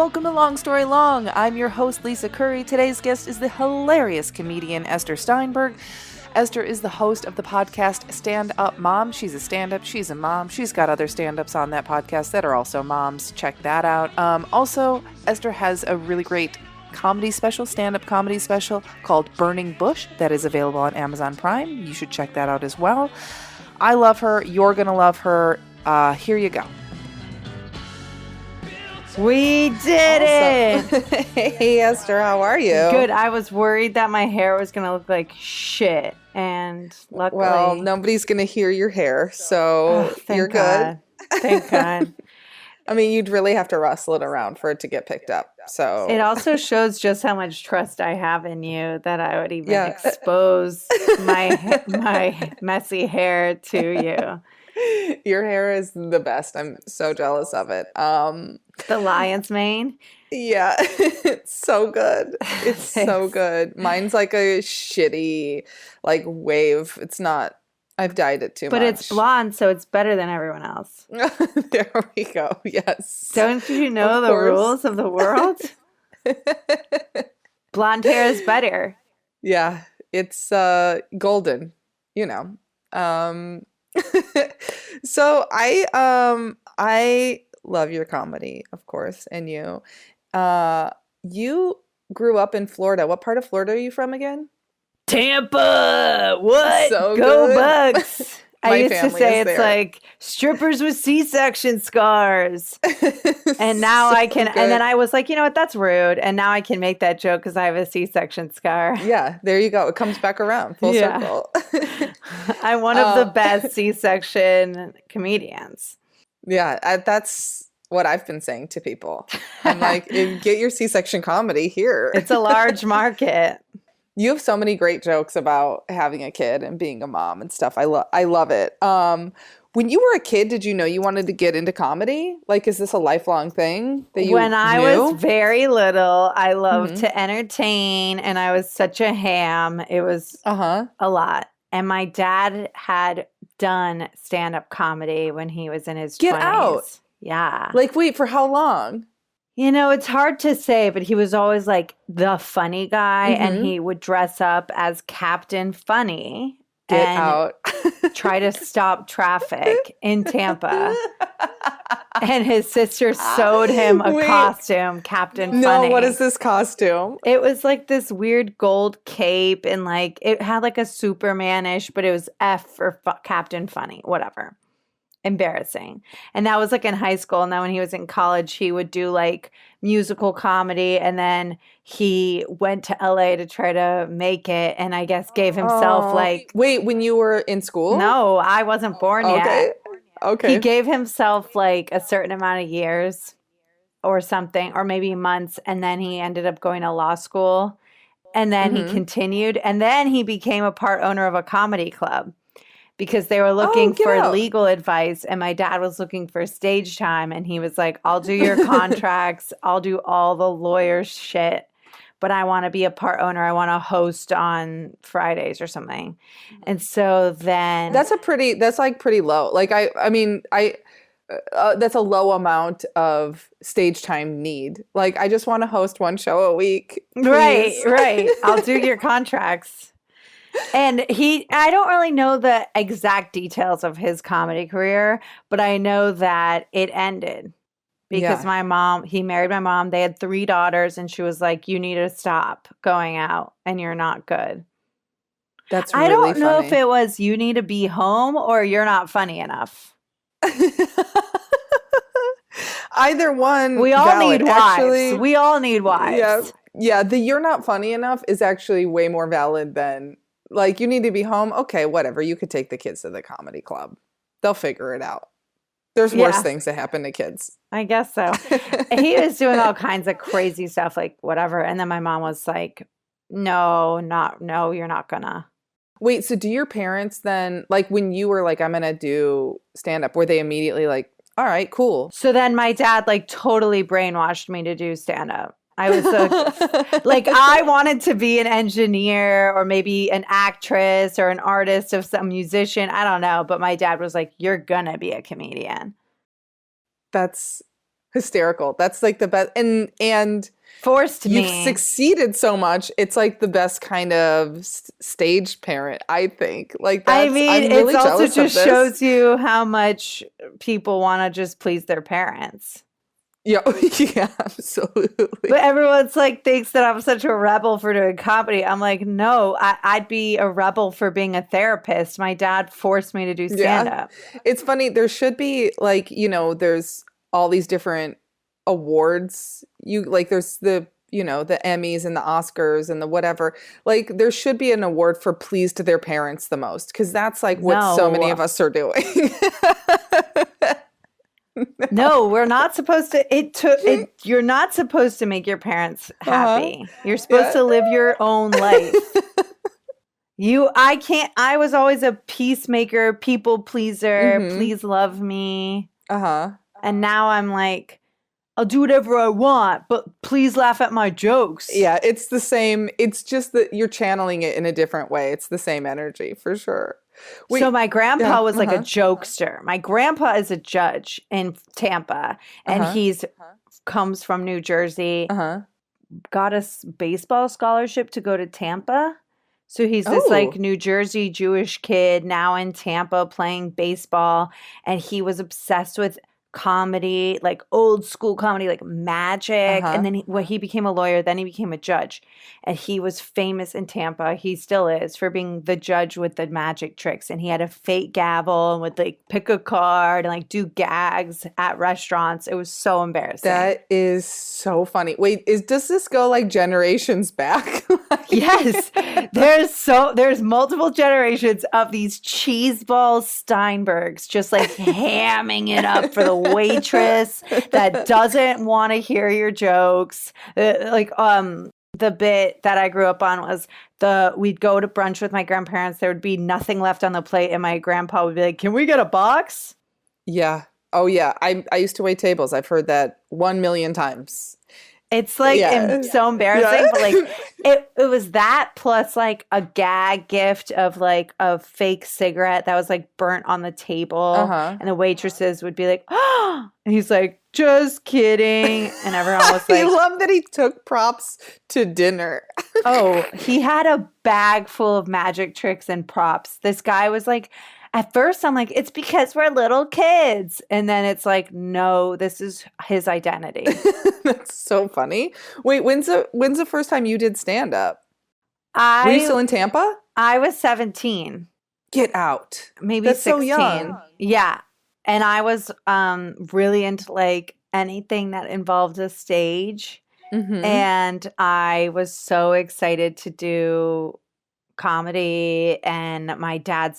welcome to Long Story Long. I'm your host, Lisa Curry. Today's guest is the hilarious comedian Ester Steinberg. Esther is the host of the podcast Stand Up Mom. She's a stand-up, she's a mom. She's got other stand-ups on that podcast that are also moms. Check that out. Also, Esther has a really great comedy special, stand-up comedy special called Burning Bush that is available on Amazon Prime. You should check that out as well. I love her. You're going to love her. Here you go. We did it! Hey, Esther, how are you? Good. I was worried that my hair was going to look like shit. And luckily... Well, nobody's going to hear your hair, so you're God. Good. Thank God. I mean, you'd really have to rustle it around for it to get picked up. So it also shows just how much trust I have in you that I would even expose my messy hair to you. Your hair is the best. I'm so jealous of it. The lion's mane? Yeah, it's so good. It's so good. Mine's like a shitty, like wave. It's not. I've dyed it too much. But it's blonde, so it's better than everyone else. There we go. Yes. Don't you know the rules of the world? Blonde hair is better. Yeah, it's golden, you know. So I love your comedy, of course, and you. You grew up in Florida. What part of Florida are you from again? Tampa! What? So Go good. Bucks! I used to say it's there. like strippers with C-section scars. And now I can, good. and then I was like, you know what, that's rude. And now I can make that joke because I have a C-section scar. Yeah, there you go. It comes back around, full circle. I'm one of the best C-section comedians. Yeah, that's what I've been saying to people. I'm like, get your C-section comedy here. It's a large market. You have so many great jokes about having a kid and being a mom and stuff. I love it. When you were a kid, did you know you wanted to get into comedy? Like, is this a lifelong thing that you When I knew? was very little, I loved to entertain, and I was such a ham. It was a lot. And my dad had done stand-up comedy when he was in his 20s. Get out. Yeah. Like, wait, for how long? You know, it's hard to say, but he was always like the funny guy, and he would dress up as Captain Funny Out. try to stop traffic in Tampa. And his sister sewed him a costume, Captain Funny. No, what is this costume? It was like this weird gold cape, and like it had like a Superman-ish, but it was F for Captain Funny, whatever. Embarrassing. And that was like in high school. And then when he was in college, he would do like musical comedy. And then he went to LA to try to make it. And I guess gave himself like... Wait, when you were in school? No, I wasn't born yet. Okay. He gave himself like a certain amount of years or something, or maybe months. And then he ended up going to law school. And then he continued. And then he became a part owner of a comedy club, because they were looking for legal advice, and my dad was looking for stage time, and he was like, I'll do your contracts, I'll do all the lawyer shit, but I want to be a part owner. I want to host on Fridays or something. And so then... That's like pretty low. Like, I mean, that's a low amount of stage time need. Like, I just want to host one show a week. Please. Right. I'll do your contracts. And I don't really know the exact details of his comedy career, but I know that it ended because he married my mom. They had 3 daughters, and she was like, you need to stop going out, and you're not good. That's really I don't know funny. if it was you need to be home or you're not funny enough. Either one. We all need wives. Actually, we all need wives. Yeah. The you're not funny enough is actually way more valid than... Like, you need to be home. Okay, whatever. You could take the kids to the comedy club. They'll figure it out. There's worse things that happen to kids. I guess so. He was doing all kinds of crazy stuff, like whatever. And then my mom was like, no, you're not gonna. Wait, so do your parents then, like when you were like, I'm going to do stand-up, were they immediately like, all right, cool? So then my dad like totally brainwashed me to do stand-up. I was like, I wanted to be an engineer or maybe an actress or an artist or some musician. I don't know. But my dad was like, you're going to be a comedian. That's hysterical. That's like the best. And Forced you've me. succeeded so much. It's like the best kind of stage parent, I think. Like that's, I mean, I'm really it also jealous of just this. shows you how much people want to just please their parents. Yeah, yeah, absolutely. But everyone's like thinks that I'm such a rebel for doing comedy. I'm like, no, I'd be a rebel for being a therapist. My dad forced me to do stand-up. It's funny. There should be like, there's all these different awards. There's the Emmys and the Oscars and the whatever. Like there should be an award for pleased their parents the most, because that's like what so many of us are doing. No, we're not supposed to. You're not supposed to make your parents happy. You're supposed to live your own life. I was always a peacemaker, people pleaser. Please love me. And now I'm like, I'll do whatever I want, but please laugh at my jokes. Yeah, it's the same. It's just that you're channeling it in a different way. It's the same energy for sure. So my grandpa was like a jokester. My grandpa is a judge in Tampa, and he's comes from New Jersey. Got a baseball scholarship to go to Tampa. So he's this like New Jersey Jewish kid now in Tampa playing baseball, and he was obsessed with comedy, like old school comedy, like magic. And then he became a lawyer, then he became a judge. And he was famous in Tampa. He still is for being the judge with the magic tricks. And he had a fake gavel and would like pick a card and like do gags at restaurants. It was so embarrassing. That is so funny. Wait, does this go like generations back? Yes. There's multiple generations of these cheeseball Steinbergs just like hamming it up for the waitress that doesn't want to hear your jokes. The bit that I grew up on was we'd go to brunch with my grandparents. There would be nothing left on the plate, and my grandpa would be like, "Can we get a box?" Yeah. Oh yeah. I used to wait tables. I've heard that 1 million times. It's like so embarrassing, but like it was that plus like a gag gift of like a fake cigarette that was like burnt on the table, and the waitresses would be like, "Oh," and he's like, "Just kidding," and everyone was like, I love that he took props to dinner. Oh, he had a bag full of magic tricks and props. This guy was like, at first I'm like, it's because we're little kids. And then it's like, no, this is his identity. That's so funny. Wait, when's the first time you did stand up? Were you still in Tampa? I was 17. Get out. Maybe That's 16. so young. Yeah. And I was really into like anything that involved a stage. And I was so excited to do comedy, and my dad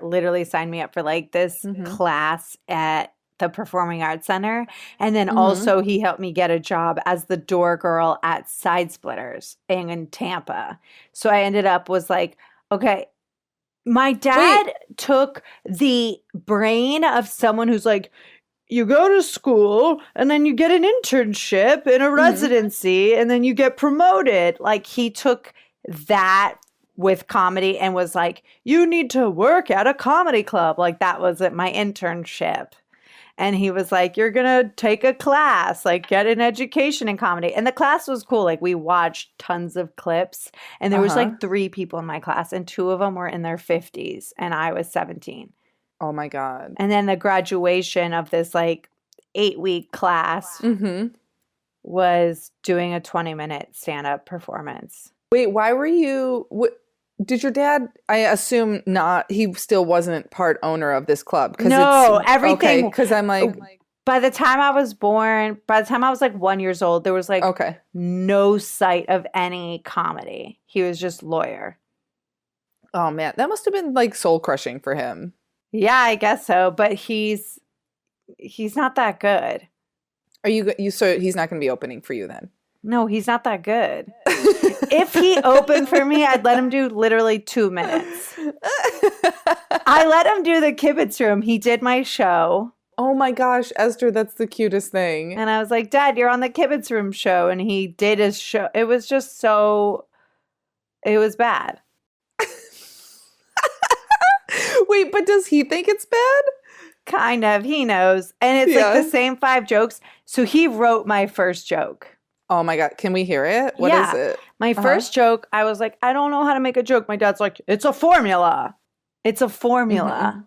literally signed me up for like this class at the Performing Arts Center. And then also he helped me get a job as the door girl at Side Splitters in Tampa. So I ended up was like, okay, my dad took the brain of someone who's like, you go to school and then you get an internship and a residency and then you get promoted. Like he took that with comedy and was like, you need to work at a comedy club. Like that was my internship. And he was like, you're going to take a class, like get an education in comedy. And the class was cool. Like we watched tons of clips, and there was like 3 people in my class, and 2 of them were in their 50s and I was 17. Oh my God. And then the graduation of this like 8-week class was doing a 20-minute stand-up performance. Wait, why were you... Did your dad, I assume not, he still wasn't part owner of this club? No, everything. Because I'm like... By the time I was like 1 year old, there was like no sight of any comedy. He was just lawyer. Oh man, that must have been like soul crushing for him. Yeah, I guess so. But he's not that good. Are you so he's not going to be opening for you then? No, he's not that good. If he opened for me, I'd let him do literally 2 minutes. I let him do the Kibitz Room. He did my show. Oh my gosh, Esther, that's the cutest thing. And I was like, Dad, you're on the Kibitz Room show. And he did his show. It was just it was bad. Wait, but does he think it's bad? Kind of. He knows. And it's like the same 5 jokes. So he wrote my first joke. Oh my God. Can we hear it? What is it? My first joke, I was like, I don't know how to make a joke. My dad's like, it's a formula. It's a formula. Mm-hmm.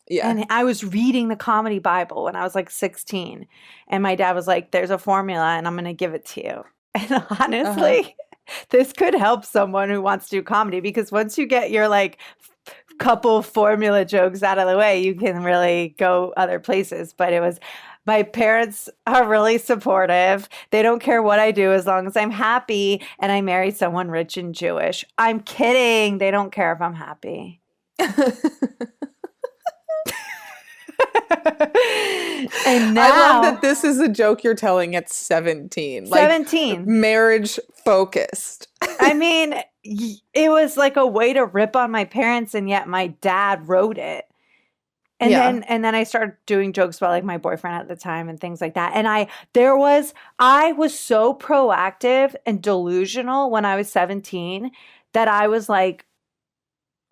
Yeah. And I was reading the comedy Bible when I was like 16. And my dad was like, there's a formula and I'm going to give it to you. And honestly, this could help someone who wants to do comedy, because once you get your like couple formula jokes out of the way, you can really go other places. But it was, my parents are really supportive. They don't care what I do as long as I'm happy and I marry someone rich and Jewish. I'm kidding. They don't care if I'm happy. And now, I love that this is a joke you're telling at 17. 17. Like, marriage focused. I mean, it was like a way to rip on my parents, and yet my dad wrote it. And then I started doing jokes about like my boyfriend at the time and things like that. And I was so proactive and delusional when I was 17 that I was like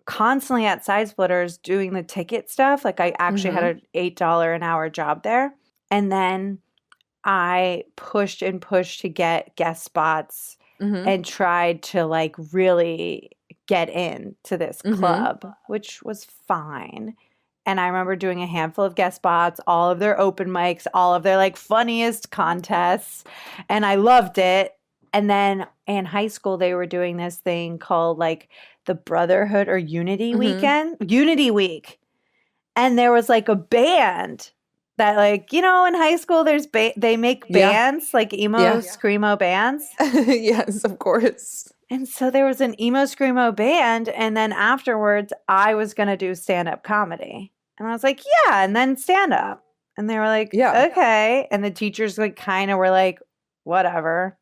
constantly at Side Splitters doing the ticket stuff. Like I actually had an $8 an hour job there. And then I pushed and pushed to get guest spots and tried to like really get into this club, which was fine. And I remember doing a handful of guest spots, all of their open mics, all of their like funniest contests. And I loved it. And then in high school, they were doing this thing called like the Brotherhood or Unity Weekend, Unity Week. And there was like a band that like, you know, in high school, they make bands, like emo, screamo bands. Yes, of course. And so there was an emo screamo band. And then afterwards, I was going to do stand-up comedy. And I was like, yeah, and then stand-up. And they were like, okay. And the teachers like kind of were like, whatever.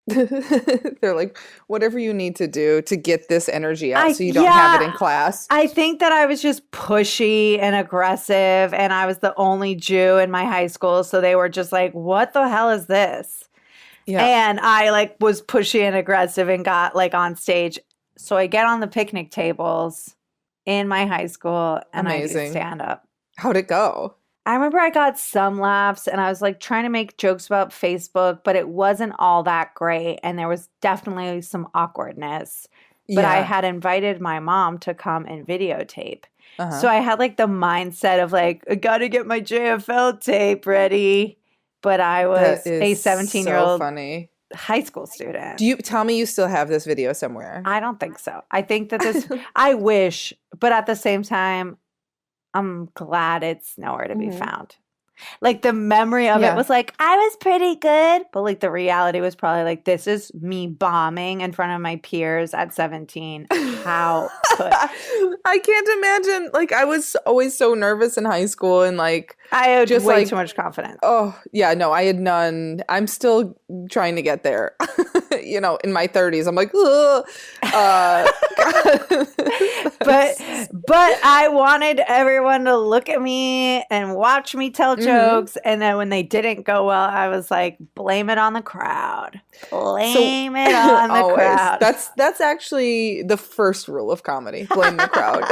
They're like, whatever you need to do to get this energy out so you don't have it in class. I think that I was just pushy and aggressive, and I was the only Jew in my high school. So they were just like, what the hell is this? Yeah. And I like was pushy and aggressive and got like on stage. So I get on the picnic tables in my high school and I do stand up. How'd it go? I remember I got some laughs and I was like trying to make jokes about Facebook, but it wasn't all that great. And there was definitely some awkwardness. But I had invited my mom to come and videotape. So I had like the mindset of like, I got to get my JFL tape ready. But I was a 17-year-old funny high school student. Do you tell me you still have this video somewhere? I don't think so. I think that this, I wish, but at the same time, I'm glad it's nowhere to be found. Like the memory of it was like, I was pretty good. But like the reality was probably like, this is me bombing in front of my peers at 17. How could I can't imagine. Like I was always so nervous in high school and like I had just way too much confidence. Oh yeah, no, I had none. I'm still trying to get there. You know, in my 30s, I'm like, but I wanted everyone to look at me and watch me tell jokes, and then when they didn't go well, I was like, blame it on the crowd. Blame it on the crowd. That's actually the first rule of comedy. Blame the crowd.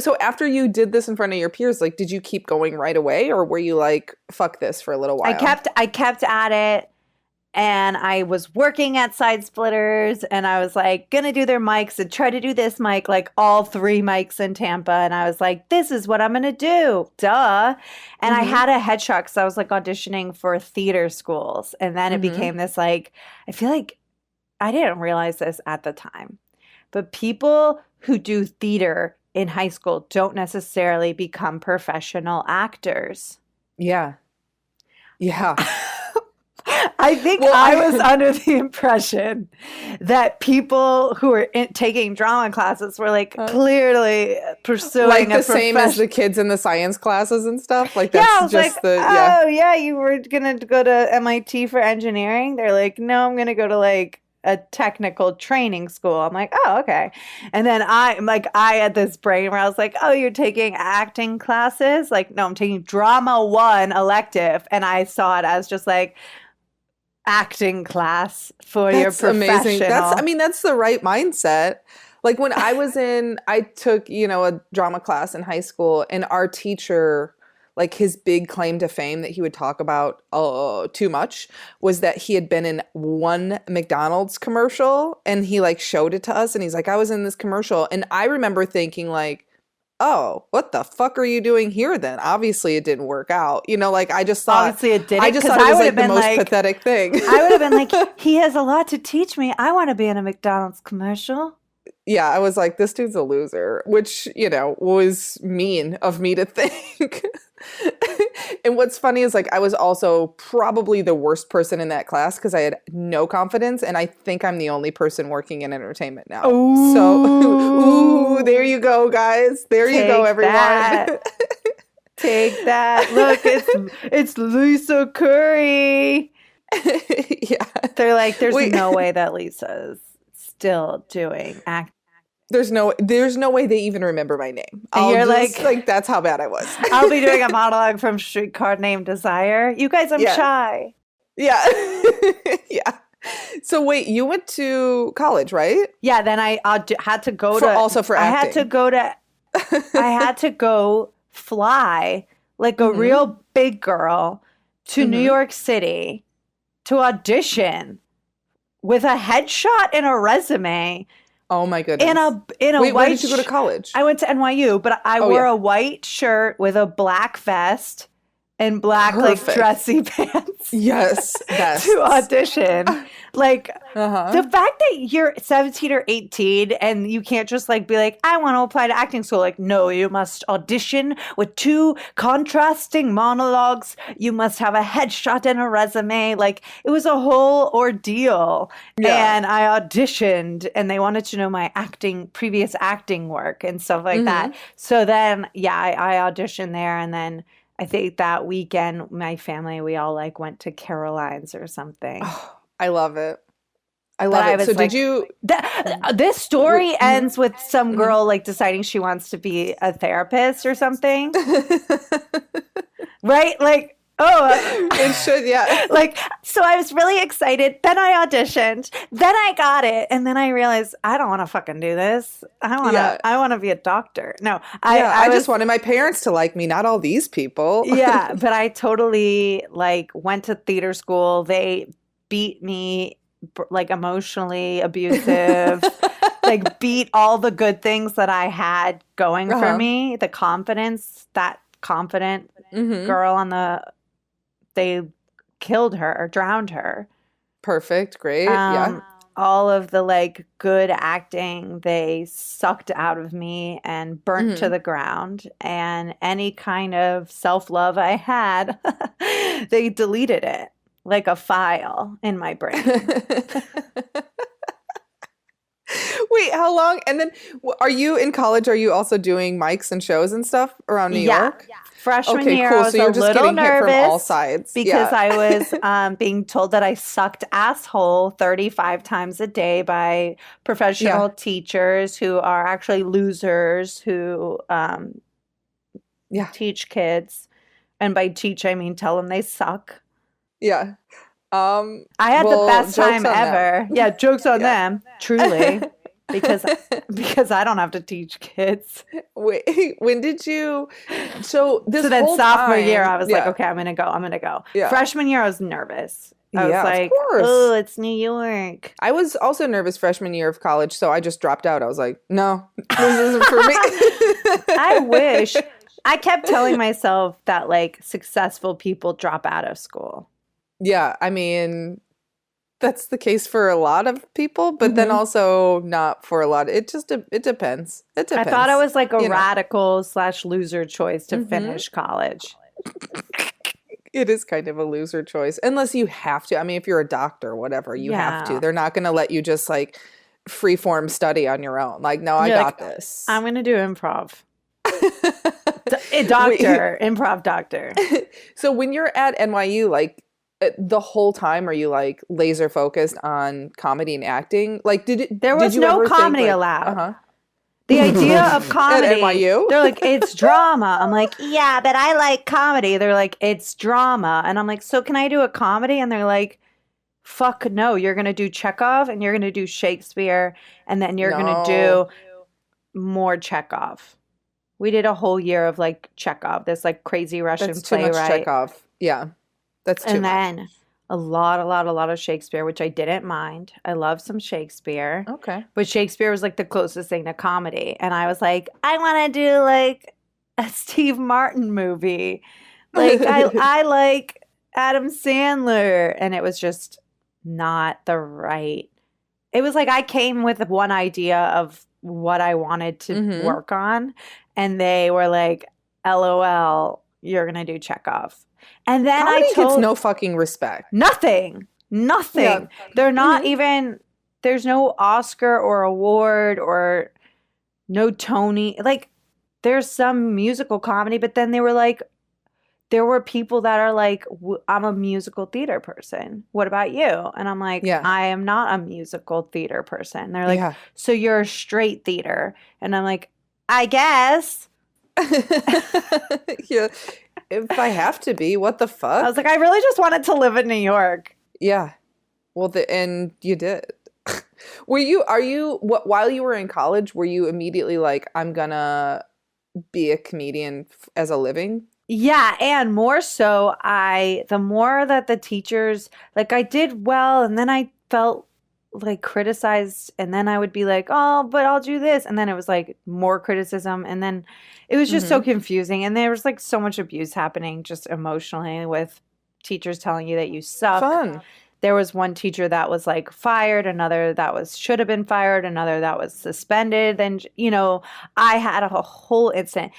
So after you did this in front of your peers, like, did you keep going right away, or were you like, fuck this for a little while? I kept at it. And I was working at Side Splitters, and I was like, gonna do their mics and try to do this mic, like all 3 mics in Tampa. And I was like, this is what I'm gonna do. Duh. And I had a headshot because I was like auditioning for theater schools. And then it became this like, I feel like I didn't realize this at the time, but people who do theater in high school don't necessarily become professional actors. Yeah. Yeah. I think I was under the impression that people who were taking drama classes were like clearly pursuing like the same as the kids in the science classes and stuff. Like that's just like, you were gonna go to MIT for engineering. They're like, no, I'm gonna go to like a technical training school. I'm like, oh, okay. And then I had this brain where I was like, oh, you're taking acting classes? Like, no, I'm taking drama 1 elective, and I saw it as just like acting class for your professional. Amazing. That's the right mindset. Like when I took, a drama class in high school, and our teacher, like his big claim to fame that he would talk about too much was that he had been in one McDonald's commercial, and he like showed it to us, and he's like, I was in this commercial. And I remember thinking like, oh, what the fuck are you doing here then? Obviously it didn't work out. Like I just thought obviously it didn't. I just thought it was like the most pathetic thing. I would have been like, he has a lot to teach me. I want to be in a McDonald's commercial. Yeah, I was like, this dude's a loser, which, was mean of me to think. And what's funny is like I was also probably the worst person in that class because I had no confidence, and I think I'm the only person working in entertainment now. Ooh. So, there you go, guys. There you go, everyone. Take that. Look, it's Lisa Curry. Yeah. They're like, there's no way that Lisa's still doing acting. There's no way they even remember my name. You're like, that's how bad I was. I'll be doing a monologue from Streetcar Named Desire. You guys, I'm shy. Yeah. Yeah. So wait, you went to college, right? Yeah. Then I had to go for acting. I had to go fly like a real big girl to New York City to audition with a headshot and a resume. Oh my goodness! In a Wait, white. Where did you go to college? I went to NYU, but I wore a white shirt with a black vest and black like dressy pants. Yes, to audition. Like the fact that you're 17 or 18 and you can't just like be like, I want to apply to acting school. Like, no, you must audition with 2 contrasting monologues. You must have a headshot and a resume. Like it was a whole ordeal. Yeah. And I auditioned and they wanted to know my previous acting work and stuff like that. So then, I auditioned there, and then I think that weekend, my family, we all like went to Caroline's or something. Oh, I love it. I love it. So did you? This story ends with some girl like deciding she wants to be a therapist or something. Right? Like, it should, yeah. Like, so I was really excited. Then I auditioned. Then I got it. And then I realized I don't want to fucking do this. I want to be a doctor. No, I just wanted my parents to like me, not all these people. Yeah, but I totally like went to theater school. They beat me, like emotionally abusive, like beat all the good things that I had going for me. The confidence, that confident girl they killed her or drowned her. Perfect. Great. Yeah. All of the like good acting they sucked out of me and burnt to the ground, and any kind of self-love I had, they deleted it like a file in my brain. Wait, how long? And then are you in college? Are you also doing mics and shows and stuff around New York? Yeah. Freshman year, cool. I was so you're a just little getting nervous hit from all sides because I was being told that I sucked asshole 35 times a day by professional teachers who are actually losers who teach kids. And by teach, I mean tell them they suck. Yeah. I had the best time ever. Yeah, jokes on them, truly. Because I don't have to teach kids. Wait, when did you? So then whole sophomore year, I was like, okay, I'm gonna go. Yeah. Freshman year, I was nervous. I was like, oh, it's New York. I was also nervous freshman year of college, so I just dropped out. I was like, no, this isn't for me. I wish. I kept telling myself that like successful people drop out of school. Yeah, I mean, that's the case for a lot of people, but then also not for a lot. It depends. It depends. I thought it was like a radical / loser choice to finish college. It is kind of a loser choice, unless you have to. I mean, if you're a doctor or whatever, you have to. They're not going to let you just like freeform study on your own. Like, no, I got this. I'm going to do improv. Improv doctor. So when you're at NYU, like, the whole time, are you like laser focused on comedy and acting? Like, there was no comedy allowed. The idea of comedy at NYU? They're like, it's drama. I'm like, yeah, but I like comedy. They're like, it's drama. And I'm like, so can I do a comedy? And they're like, fuck no, you're going to do Chekhov and you're going to do Shakespeare and then you're going to No. do more Chekhov. We did a whole year of like Chekhov, this like crazy Russian That's too much playwright. Chekhov. Yeah. That's too And much. then a lot of Shakespeare, which I didn't mind. I love some Shakespeare. Okay. But Shakespeare was like the closest thing to comedy. And I was like, I want to do like a Steve Martin movie. Like I like Adam Sandler. And it was just not the right. It was like I came with one idea of what I wanted to work on. And they were like, LOL, you're going to do Chekhov. And then Comedy I told gets no fucking respect. nothing. Yeah. They're not even, there's no Oscar or award or no Tony. Like there's some musical comedy, but then they were like, there were people that are like, I'm a musical theater person. What about you? And I'm like, I am not a musical theater person. They're like, so you're a straight theater. And I'm like, I guess. Yeah. If I have to be, what the fuck? I was like, I really just wanted to live in New York. Yeah. Well, and you did. While you were in college, were you immediately like, I'm gonna be a comedian as a living? Yeah, and more so, the more that the teachers, like I did well, and then I felt like criticized, and then I would be like, oh, but I'll do this, and then it was like more criticism, and then it was just so confusing, and there was like so much abuse happening just emotionally with teachers telling you that you suck. Fun. There was one teacher that was like fired, another that should have been fired, another that was suspended, and I had a whole incident.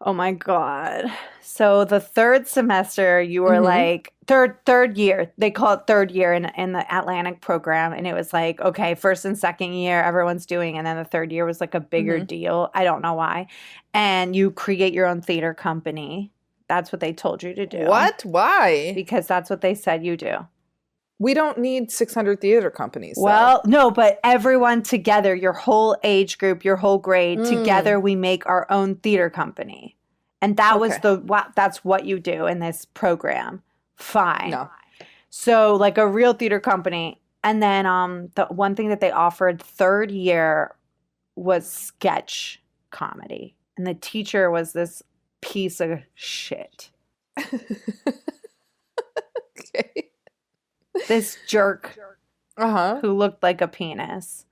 Oh my God. So the third semester, you were like third year, they call it third year in the Atlantic program. And it was like, okay, first and second year, everyone's doing. And then the third year was like a bigger deal. I don't know why. And you create your own theater company. That's what they told you to do. What? Why? Because that's what they said you do. We don't need 600 theater companies. Well, no, but everyone together, your whole age group, your whole grade, together we make our own theater company. And that was that's what you do in this program. Fine. No. So like a real theater company. And then the one thing that they offered third year was sketch comedy. And the teacher was this piece of shit. Okay. This jerk Uh-huh. who looked like a penis.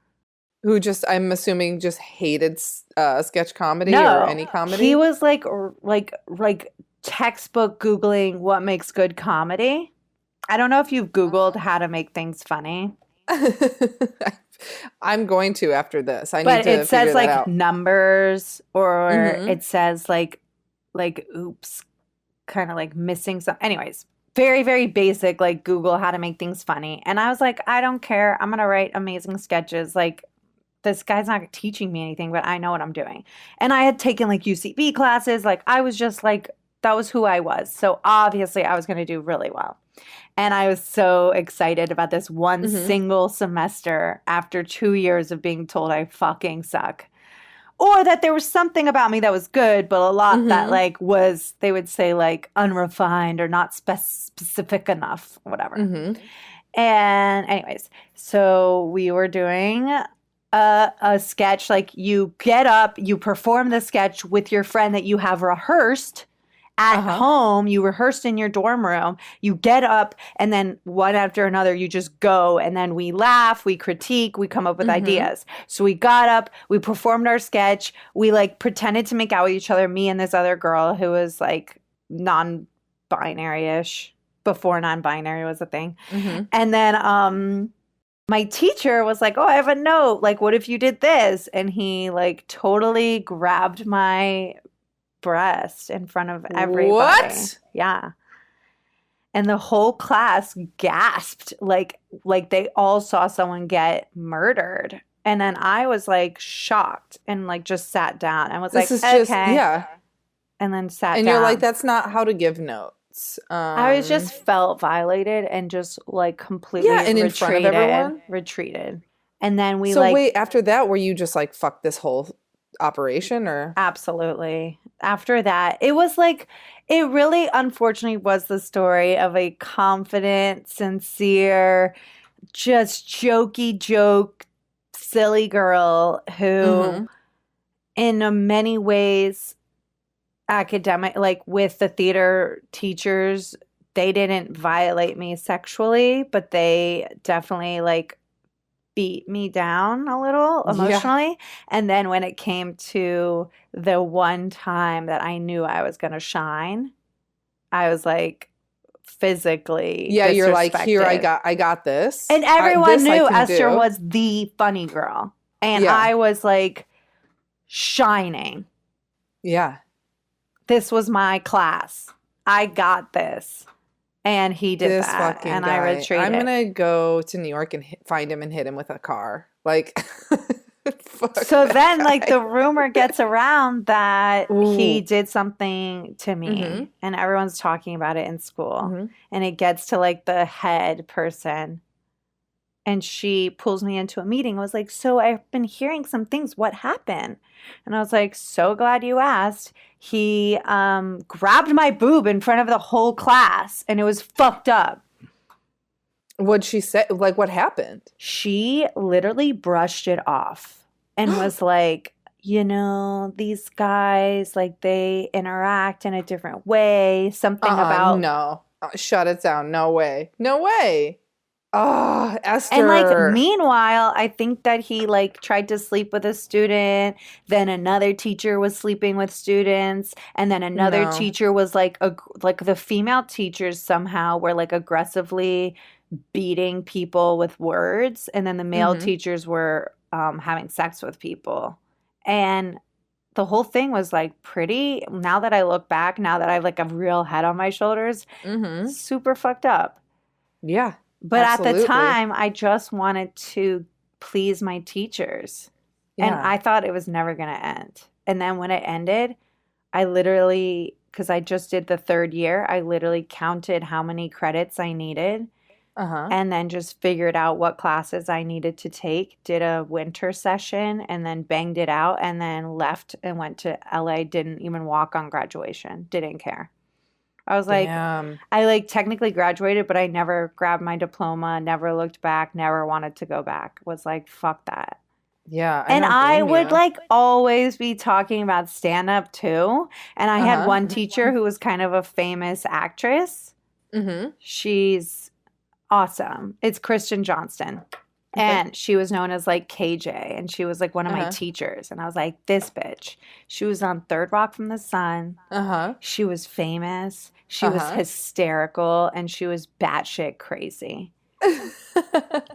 Who just, I'm assuming, just hated sketch comedy or any comedy? He was like textbook Googling what makes good comedy. I don't know if you've Googled how to make things funny. I'm going to after this. I But need to it says figure that like out. numbers or it says like oops, kind of like missing some. Anyways, very, very basic, like Google how to make things funny. And I was like, I don't care. I'm going to write amazing sketches. Like this guy's not teaching me anything, but I know what I'm doing. And I had taken like UCB classes. Like I was just like, that was who I was. So obviously I was going to do really well. And I was so excited about this one single semester after 2 years of being told I fucking suck. Or that there was something about me that was good, but a lot that like was, they would say like unrefined or not specific enough, whatever. And anyways, so we were doing a sketch, like you get up, you perform the sketch with your friend that you have rehearsed at home. You rehearsed in your dorm room, you get up, and then one after another you just go, and then we laugh, we critique, we come up with ideas. So we got up, we performed our sketch, we like pretended to make out with each other, me and this other girl who was like non-binary-ish before non-binary was a thing. And then my teacher was like, oh, I have a note, like what if you did this? And he like totally grabbed my breast in front of everybody. What? Yeah. And the whole class gasped, like they all saw someone get murdered. And then I was like shocked and like just sat down and was This like, is okay. just, yeah. And then sat And down. you're like, that's not how to give notes. I was just felt violated and just like completely and in front of everyone? retreated. And then we So like, wait, after that, were you just like, fuck this whole operation or? Absolutely. After that, it was like, it really unfortunately was the story of a confident, sincere, just jokey joke, silly girl who in many ways academic, like with the theater teachers, they didn't violate me sexually, but they definitely like beat me down a little emotionally. Yeah. And then when it came to the one time that I knew I was going to shine, I was like physically you're like, here, I got this. And everyone knew Ester was the funny girl. And I was like shining. Yeah. This was my class. I got this. And he did this that. And guy. I retreated. I'm going to go to New York and find him and hit him with a car. Like, so then like the rumor gets around that he did something to me and everyone's talking about it in school and it gets to like the head person and she pulls me into a meeting. I was like, so I've been hearing some things. What happened? And I was like, so glad you asked. He grabbed my boob in front of the whole class and it was fucked up. What'd she say? Like, what happened? She literally brushed it off and was like, you know, these guys, like, they interact in a different way. Something about... No. Shut it down. No way. No way. Oh, Ester. And, like, meanwhile, I think that he, like, tried to sleep with a student. Then another teacher was sleeping with students. And then another teacher was, like, the female teachers somehow were, like, aggressively beating people with words, and then the male teachers were having sex with people, and the whole thing was like pretty, now that I look back, now that I have like a real head on my shoulders, super fucked up. Yeah, but absolutely. At the time I just wanted to please my teachers, and I thought it was never going to end. And then when it ended, I literally, because I just did the third year, I literally counted how many credits I needed. And then just figured out what classes I needed to take, did a winter session, and then banged it out, and then left and went to LA, didn't even walk on graduation, didn't care. I was like, damn. I like technically graduated, but I never grabbed my diploma, never looked back, never wanted to go back. Was like, fuck that. Yeah. And I would like always be talking about stand-up too. And I had one teacher who was kind of a famous actress. She's awesome. It's Kristen Johnston. And she was known as like KJ. And she was like one of my teachers. And I was like, this bitch. She was on Third Rock from the Sun. She was famous. She was hysterical. And she was batshit crazy.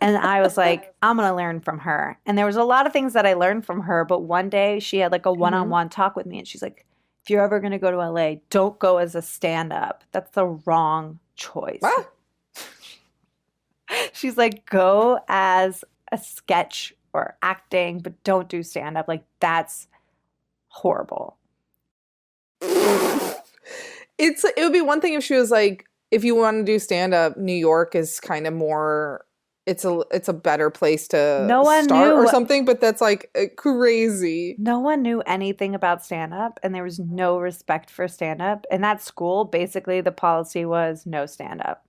And I was like, I'm going to learn from her. And there was a lot of things that I learned from her. But one day she had like a one-on-one talk with me. And she's like, if you're ever going to go to LA, don't go as a stand-up. That's the wrong choice. What? She's like, go as a sketch or acting, but don't do stand-up. Like, that's horrible. It would be one thing if she was like, if you want to do stand-up, New York is kind of more, it's a better place to start or something, but that's like crazy. No one knew anything about stand-up, and there was no respect for stand-up. In that school, basically the policy was no stand-up.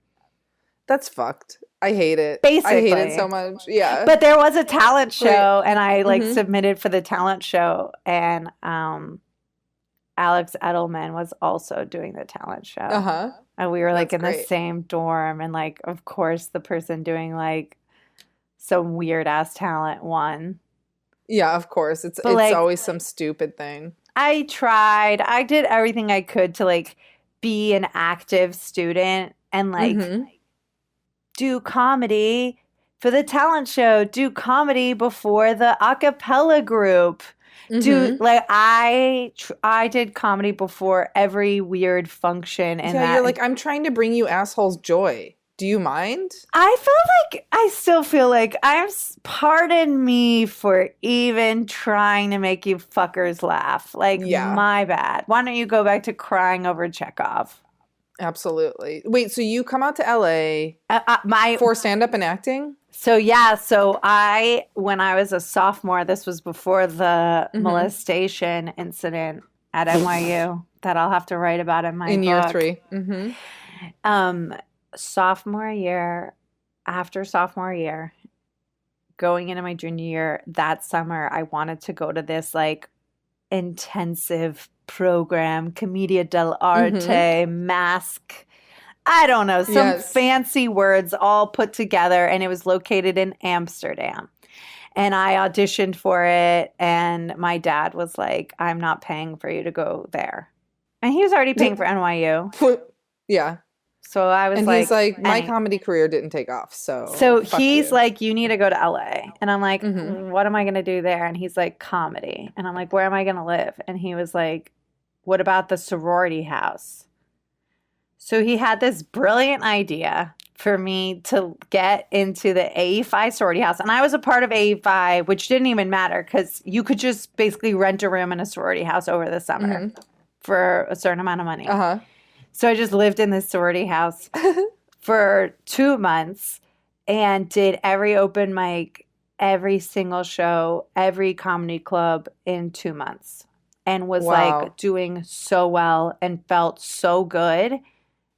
That's fucked. I hate it. Basically. I hate it so much. Yeah. But there was a talent show, and I like submitted for the talent show, and Alex Edelman was also doing the talent show. And we were like in the same dorm, and like, of course, the person doing like some weird ass talent won. Yeah, of course. It's like, always some stupid thing. I tried. I did everything I could to like be an active student and like do comedy for the talent show, do comedy before the a cappella group. Like I did comedy before every weird function. And you're like, I'm trying to bring you assholes joy. Do you mind? I still feel like pardon me for even trying to make you fuckers laugh. Like, my bad. Why don't you go back to crying over Chekhov? Absolutely. Wait, so you come out to LA for stand-up and acting? So when I was a sophomore, this was before the molestation incident at NYU that I'll have to write about in my book. Year 3. Mm-hmm. Sophomore year, after sophomore year, going into my junior year, that summer, I wanted to go to this like intensive program, Commedia dell'arte, mask. I don't know, some fancy words all put together, and it was located in Amsterdam. And I auditioned for it, and my dad was like, I'm not paying for you to go there. And he was already paying for NYU. Yeah. So I was he's like, my comedy career didn't take off, So he's like, you need to go to LA. And I'm like, what am I going to do there? And he's like, comedy. And I'm like, where am I going to live? And he was like, what about the sorority house? So he had this brilliant idea for me to get into the AE5 sorority house. And I was a part of AE5, which didn't even matter because you could just basically rent a room in a sorority house over the summer for a certain amount of money. So I just lived in this sorority house for 2 months and did every open mic, every single show, every comedy club in 2 months. And was like doing so well and felt so good.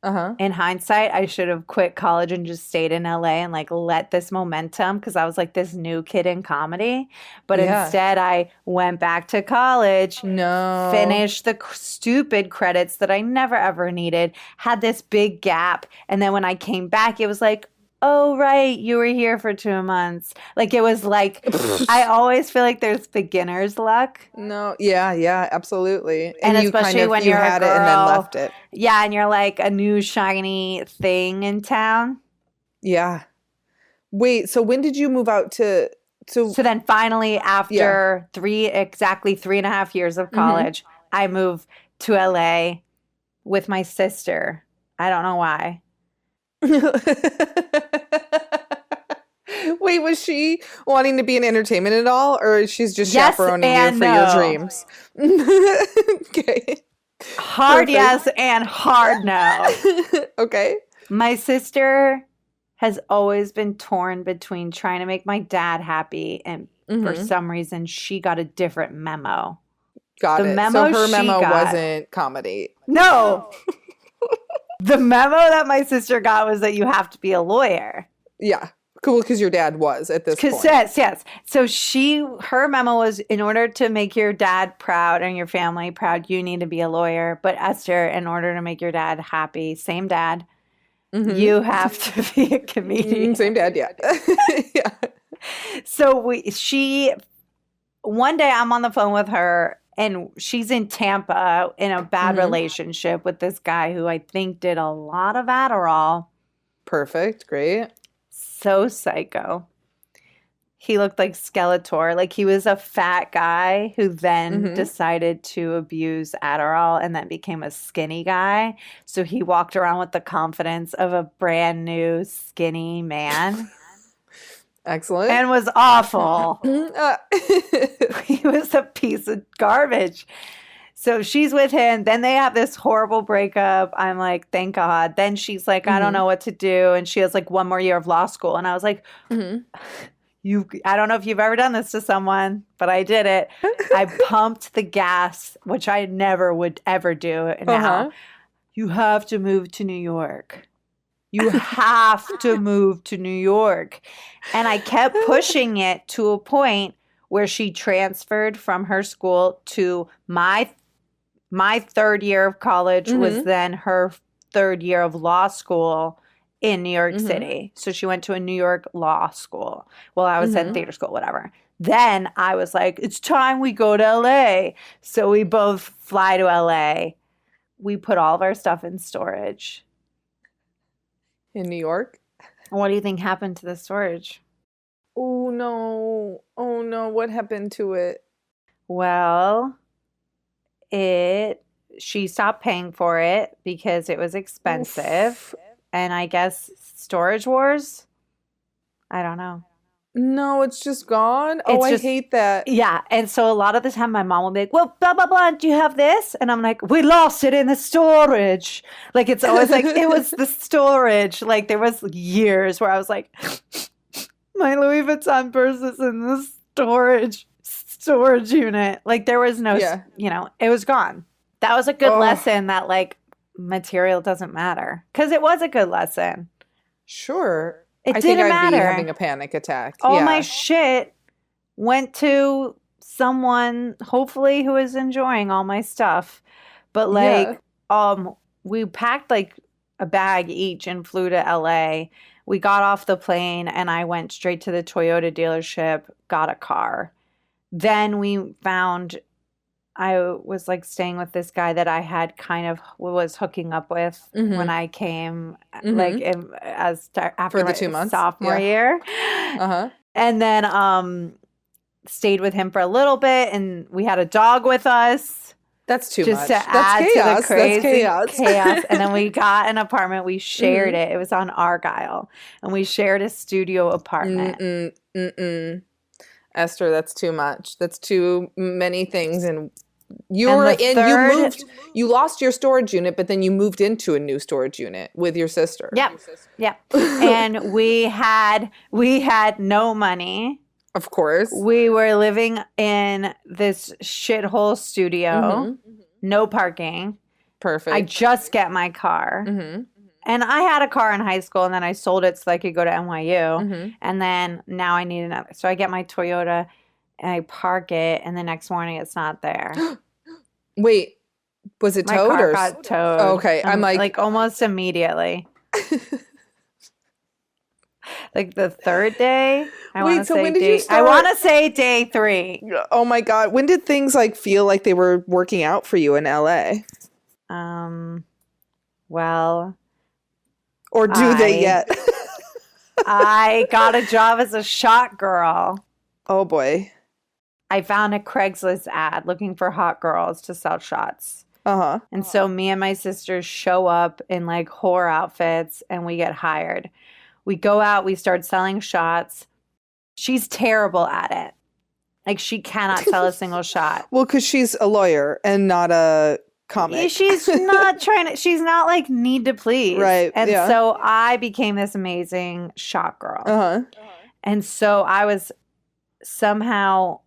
In hindsight, I should have quit college and just stayed in LA and like let this momentum, because I was like this new kid in comedy. But instead, I went back to college, finished the stupid credits that I never ever needed, had this big gap. And then when I came back, it was like, oh, right, you were here for 2 months. Like, it was like, I always feel like there's beginner's luck. No, yeah, absolutely. And especially when you had it and then left it. Yeah, and you're like a new shiny thing in town. Yeah. Wait, so when did you move out to... So then finally, after 3.5 years of college, I moved to LA with my sister. I don't know why. Wait, was she wanting to be in entertainment at all, or she's just chaperoning you for your dreams? Okay. Hard yes and hard no. Okay. My sister has always been torn between trying to make my dad happy, and for some reason she got a different memo. Got it. So her memo wasn't comedy. No. The memo that my sister got was that you have to be a lawyer. Yeah. Cool, because your dad was at this point. Yes. So her memo was, in order to make your dad proud and your family proud, you need to be a lawyer. But Esther, in order to make your dad happy, same dad, you have to be a comedian. Same dad, yeah. Yeah. So one day I'm on the phone with her, and she's in Tampa in a bad relationship with this guy who I think did a lot of Adderall. Perfect. Great. So psycho. He looked like Skeletor. Like, he was a fat guy who then decided to abuse Adderall and then became a skinny guy. So he walked around with the confidence of a brand new skinny man. Excellent. And was awful. He was a piece of garbage. So she's with him. Then they have this horrible breakup. I'm like, thank God. Then she's like, I don't know what to do. And she has like 1 more year of law school. And I was like, I don't know if you've ever done this to someone, but I did it. I pumped the gas, which I never would ever do now. You have to move to New York. You have to move to New York. And I kept pushing it to a point where she transferred from her school to my 3rd year of college was then her 3rd year of law school in New York City. So she went to a New York law school. Well, I was in theater school, whatever. Then I was like, it's time we go to LA. So we both fly to LA. We put all of our stuff in storage. In New York? What do you think happened to the storage? Oh, no. What happened to it? Well, she stopped paying for it because it was expensive. Oof. And I guess storage wars? I don't know. No, it's just gone? I hate that. Yeah. And so a lot of the time my mom will be like, well, blah, blah, blah, do you have this? And I'm like, we lost it in the storage. Like, it's always like, it was the storage. Like, there was years where I was like, My Louis Vuitton purse is in the storage unit. Like there was no, it was gone. That was a good lesson that like material doesn't matter. Because it was a good lesson. Sure. I think I'd be having a panic attack. All my shit went to someone, hopefully, who is enjoying all my stuff. But like, we packed like a bag each and flew to LA. We got off the plane and I went straight to the Toyota dealership, got a car. Then we found, I was like staying with this guy that I had kind of was hooking up with when I came, like after the 2 months sophomore year. And then stayed with him for a little bit, and we had a dog with us. That's too just much. To add chaos. To the crazy That's chaos. And then we got an apartment. We shared it. It was on Argyle, and we shared a studio apartment. Esther, that's too much. That's too many things, and you lost your storage unit, but then you moved into a new storage unit with your sister. Yep. And we had no money. Of course. We were living in this shithole studio, no parking. Perfect. I just get my car. And I had a car in high school, and then I sold it so I could go to NYU. And then now I need another. So I get my Toyota, and I park it, and the next morning it's not there. Wait, was it towed? My car got towed. Oh, okay, I'm like almost immediately. Like the third day. When did you start? I want to say day 3. Oh my God. When did things like feel like they were working out for you in LA? Well. Or do they yet? I got a job as a shot girl. Oh boy. I found a Craigslist ad looking for hot girls to sell shots. And so me and my sisters show up in like whore outfits and we get hired. We go out, we start selling shots. She's terrible at it. Like she cannot sell a single shot. Well, because she's a lawyer and not a comic. She's not like need to please. Right. And so I became this amazing shot girl. And so I was somehow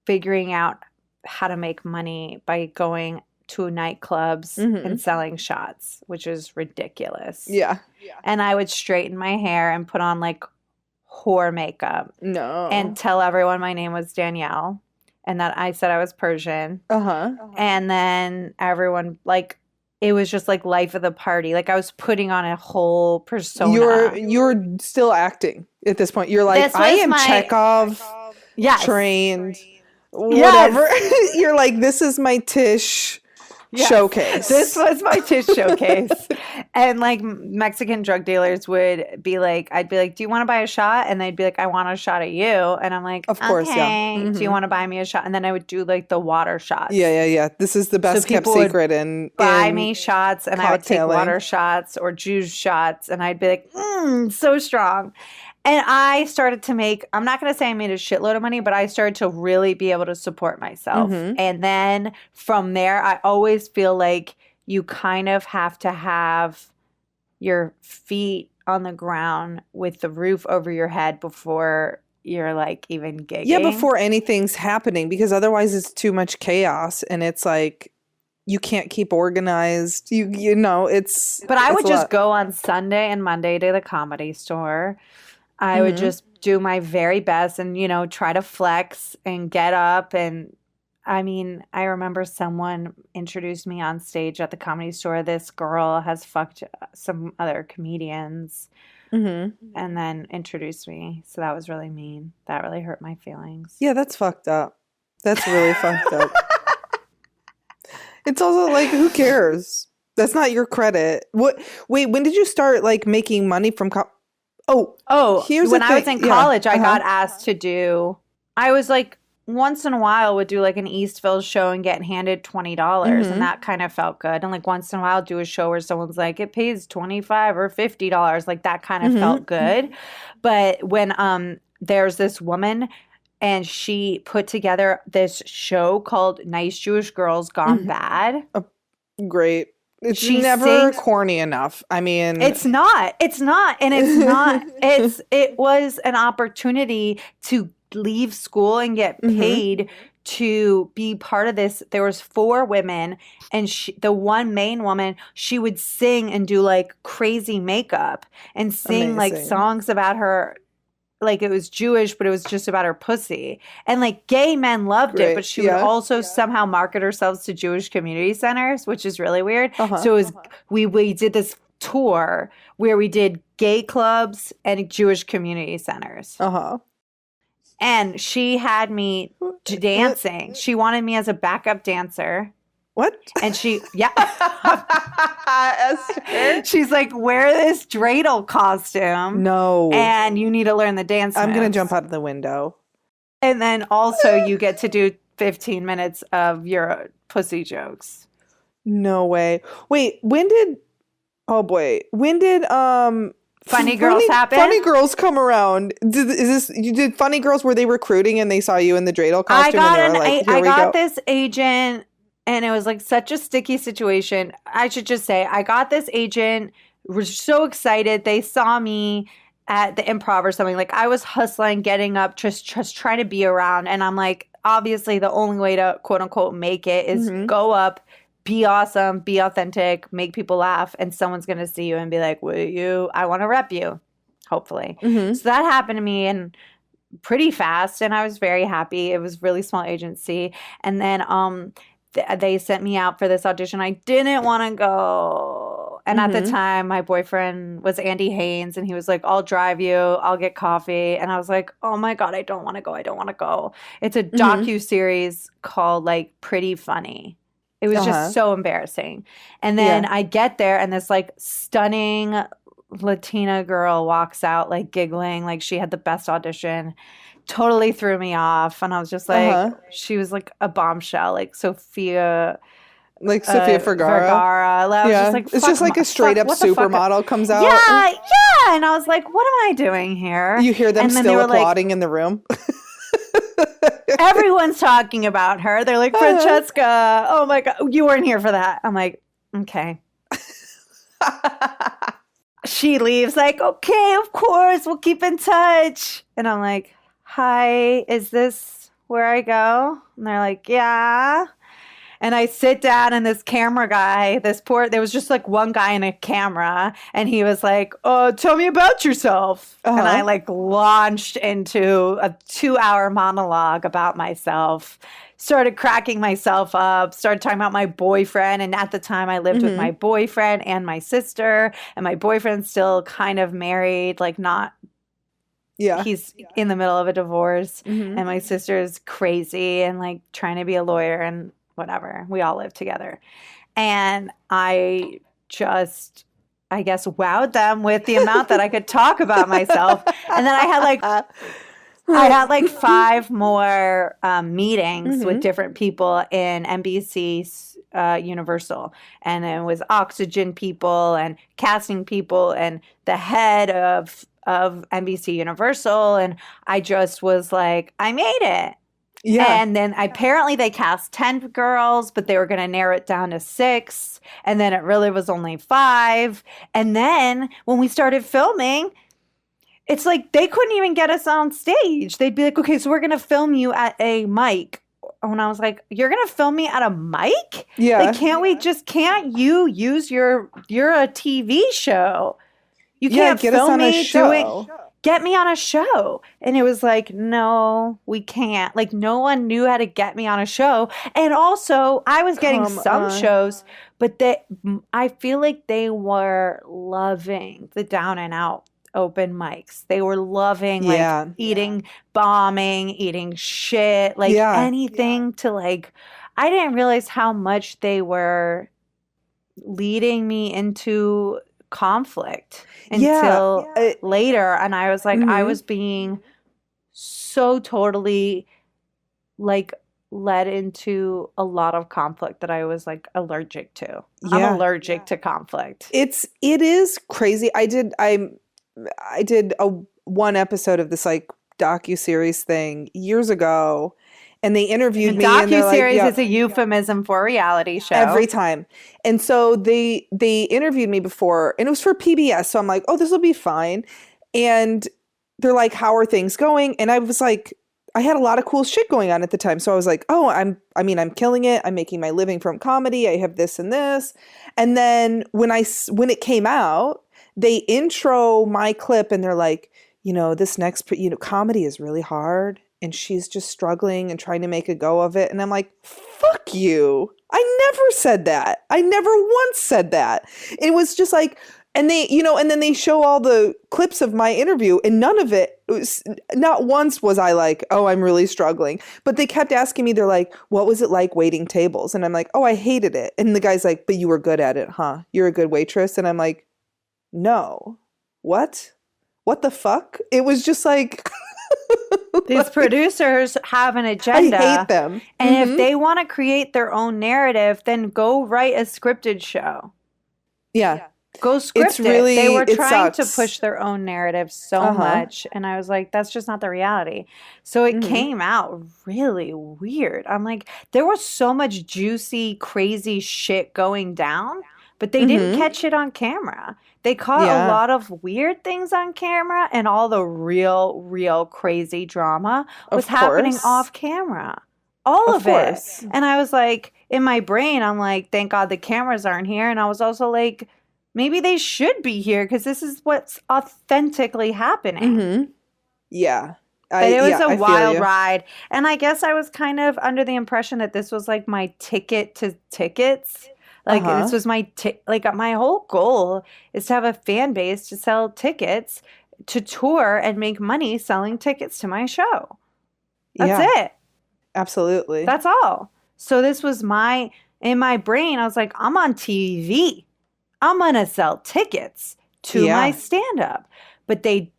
figuring out how to make money by going to nightclubs and selling shots, which is ridiculous. Yeah. And I would straighten my hair and put on like whore makeup. No. And tell everyone my name was Danielle and that I said I was Persian. And then everyone like it was just like life of the party. Like I was putting on a whole persona. You're still acting at this point. You're like, I am Chekhov trained. Whatever. You're like, this is my Tish showcase. This was my Tish showcase. And like Mexican drug dealers would be like, I'd be like, do you want to buy a shot? And they'd be like, I want a shot at you. And I'm like, of course, okay, do you want to buy me a shot? And then I would do like the water shots. Yeah. This is the best kept secret. And buy me shots and I would take water shots or juice shots. And I'd be like, so strong. And I started to make, I'm not going to say I made a shitload of money, but I started to really be able to support myself. And then from there, I always feel like you kind of have to have your feet on the ground with the roof over your head before you're like even gigging. Yeah, before anything's happening, because otherwise it's too much chaos and it's like you can't keep organized. You know, it's. But I would just go on Sunday and Monday to the Comedy Store. I would just do my very best and, you know, try to flex and get up. And I mean, I remember someone introduced me on stage at the Comedy Store. This girl has fucked some other comedians and then introduced me. So that was really mean. That really hurt my feelings. Yeah, that's fucked up. That's really fucked up. It's also like, who cares? That's not your credit. Wait, when did you start like making money from here's when the I was in college, I got asked to do. I was like once in a while would do like an Eastville show and get handed $20, and that kind of felt good. And like once in a while, do a show where someone's like, it pays $25 or $50, like that kind of felt good. But when there's this woman, and she put together this show called Nice Jewish Girls Gone Bad. Great. It's She never sings. corny enough. I mean, It's not. It's not. And it's not. It was an opportunity to leave school and get paid to be part of this. There was 4 women, and the one main woman, she would sing and do like crazy makeup and sing like Amazing. songs about her. Like it was Jewish, but it was just about her pussy. And like gay men loved it, but she would also somehow market herself to Jewish community centers, which is really weird. So it was, we did this tour where we did gay clubs and Jewish community centers. And she had me dancing. She wanted me as a backup dancer. What? And she, Esther? she's like, wear this dreidel costume. No. And you need to learn the dance I'm going to moves. jump out of the window. And then also you get to do 15 minutes of your pussy jokes. No way. Wait, when did Funny Girls happen? Funny Girls come around. You did Funny Girls, were they recruiting and they saw you in the dreidel costume and they were like, I got this agent, and it was like such a sticky situation. I should just say, I got this agent, was so excited. They saw me at the Improv or something. Like I was hustling, getting up, just trying to be around. And I'm like, obviously the only way to quote unquote make it is go up, be awesome, be authentic, make people laugh, and someone's going to see you and be like, I want to rep you, hopefully. So that happened to me and pretty fast, and I was very happy. It was a really small agency. And then they sent me out for this audition. I didn't want to go. And at the time, my boyfriend was Andy Haynes, and he was like, I'll drive you. I'll get coffee. And I was like, oh my God, I don't want to go. I don't want to go. It's a docuseries called like Pretty Funny. It was just so embarrassing. And then I get there, and this like stunning Latina girl walks out like giggling, like she had the best audition. Totally threw me off. And I was just like, she was like a bombshell, like Sofia Vergara. I was just like, it's just like a straight up supermodel comes out. Yeah. And I was like, what am I doing here? You hear them and still applauding in the room. Everyone's talking about her. They're like, Francesca, oh my God, you weren't here for that. I'm like, okay. She leaves like, okay, of course, we'll keep in touch. And I'm like, hi, is this where I go? And they're like, yeah. And I sit down, and this camera guy, there was just like one guy in a camera, and he was like, oh, tell me about yourself. And I like launched into a 2-hour monologue about myself, started cracking myself up, started talking about my boyfriend. And at the time I lived with my boyfriend and my sister, and my boyfriend's still kind of married, like not. Yeah. He's in the middle of a divorce, and my sister's crazy and like trying to be a lawyer and whatever. We all live together. And I just, I guess, wowed them with the amount that I could talk about myself. And then I had like 5 more meetings with different people in NBC Universal. And it was Oxygen people and casting people and the head of NBC Universal. And I just was like, I made it. Yeah. And then apparently they cast 10 girls, but they were going to narrow it down to 6. And then it really was only 5. And then when we started filming, it's like they couldn't even get us on stage. They'd be like, okay, so we're going to film you at a mic. And I was like, you're going to film me at a mic? Yeah. Like, can't you use you're a TV show. You can't get film us on me a show. Get me on a show. And it was like, no, we can't. Like, no one knew how to get me on a show. And also, I was getting some shows, but I feel like they were loving the down and out open mics. They were loving like eating, bombing, eating shit, like anything to like, I didn't realize how much they were leading me into conflict until later. And I was like, I was being so totally like led into a lot of conflict that I was like allergic to. I'm allergic to conflict. It is crazy. I did one episode of this like docuseries thing years ago, And they interviewed me. And they're like, docuseries is a euphemism for a reality show. Every time. And so they interviewed me before, and it was for PBS. So I'm like, oh, this will be fine. And they're like, how are things going? And I was like, I had a lot of cool shit going on at the time. So I was like, oh, I'm killing it. I'm making my living from comedy. I have this and this. And then when it came out, they intro my clip and they're like, this next, comedy is really hard. And she's just struggling and trying to make a go of it. And I'm like, fuck you. I never said that. I never once said that. It was just like, and they, and then they show all the clips of my interview, and none of it was, not once was I like, oh, I'm really struggling. But they kept asking me, they're like, what was it like waiting tables? And I'm like, oh, I hated it. And the guy's like, but you were good at it, huh? You're a good waitress. And I'm like, no. What? What the fuck? It was just like... These producers have an agenda. I hate them. And if they want to create their own narrative, then go write a scripted show. Yeah. Go script It's really, it. They were it trying to sucks. push their own narrative so much. And I was like, that's just not the reality. So it came out really weird. I'm like, there was so much juicy, crazy shit going down, but they didn't catch it on camera. They caught a lot of weird things on camera, and all the real crazy drama was happening off camera. All of it. And I was like, in my brain, I'm like, thank God the cameras aren't here. And I was also like, maybe they should be here because this is what's authentically happening. Yeah. But it was a wild ride. And I guess I was kind of under the impression that this was like my ticket to tickets. Like this was my my whole goal is to have a fan base to sell tickets, to tour and make money selling tickets to my show. That's it. Absolutely. That's all. So this was in my brain, I was like, I'm on TV. I'm going to sell tickets to my stand-up. But they